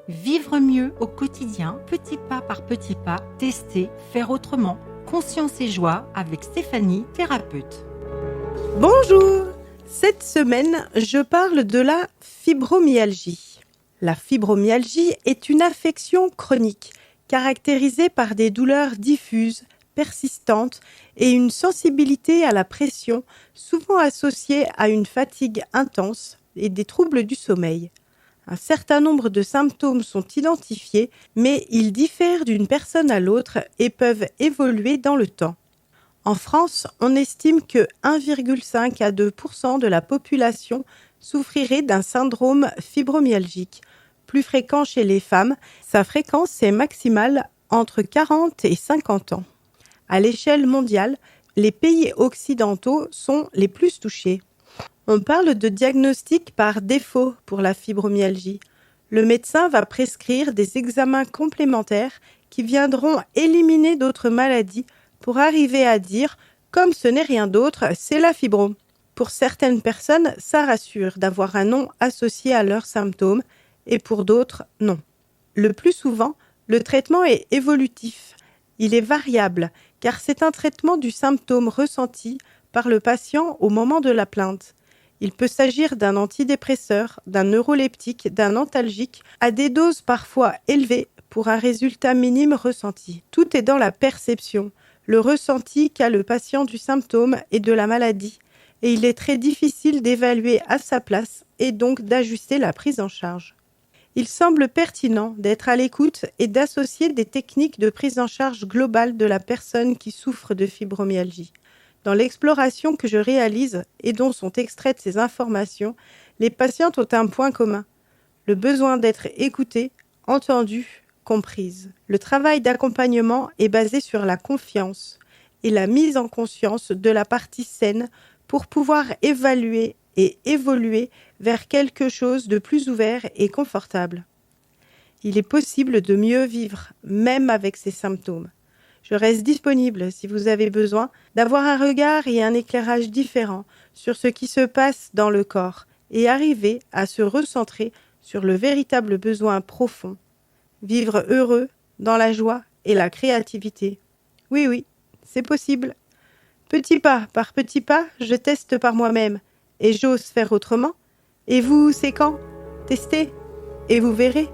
Vivre mieux au quotidien, petit pas par petit pas, tester, faire autrement. Conscience et joie avec Stéphanie, thérapeute. Bonjour! Cette semaine, je parle de la fibromyalgie. La fibromyalgie est une affection chronique caractérisée par des douleurs diffuses, persistantes et une sensibilité à la pression souvent associée à une fatigue intense et des troubles du sommeil. Un certain nombre de symptômes sont identifiés, mais ils diffèrent d'une personne à l'autre et peuvent évoluer dans le temps. En France, on estime que 1,5 à 2% de la population souffrirait d'un syndrome fibromyalgique. Plus fréquent chez les femmes, sa fréquence est maximale entre 40 et 50 ans. À l'échelle mondiale, les pays occidentaux sont les plus touchés. On parle de diagnostic par défaut pour la fibromyalgie. Le médecin va prescrire des examens complémentaires qui viendront éliminer d'autres maladies pour arriver à dire « comme ce n'est rien d'autre, c'est la fibro ». Pour certaines personnes, ça rassure d'avoir un nom associé à leurs symptômes et pour d'autres, non. Le plus souvent, le traitement est évolutif. Il est variable car c'est un traitement du symptôme ressenti par le patient au moment de la plainte. Il peut s'agir d'un antidépresseur, d'un neuroleptique, d'un antalgique, à des doses parfois élevées pour un résultat minime ressenti. Tout est dans la perception, le ressenti qu'a le patient du symptôme et de la maladie, et il est très difficile d'évaluer à sa place et donc d'ajuster la prise en charge. Il semble pertinent d'être à l'écoute et d'associer des techniques de prise en charge globale de la personne qui souffre de fibromyalgie. Dans l'exploration que je réalise et dont sont extraites ces informations, les patientes ont un point commun, le besoin d'être écoutées, entendues, comprises. Le travail d'accompagnement est basé sur la confiance et la mise en conscience de la partie saine pour pouvoir évaluer et évoluer vers quelque chose de plus ouvert et confortable. Il est possible de mieux vivre, même avec ces symptômes. Je reste disponible si vous avez besoin d'avoir un regard et un éclairage différents sur ce qui se passe dans le corps et arriver à se recentrer sur le véritable besoin profond. Vivre heureux dans la joie et la créativité. Oui, c'est possible. Petit pas par petit pas, je teste par moi-même et j'ose faire autrement. Et vous, c'est quand? Testez et vous verrez.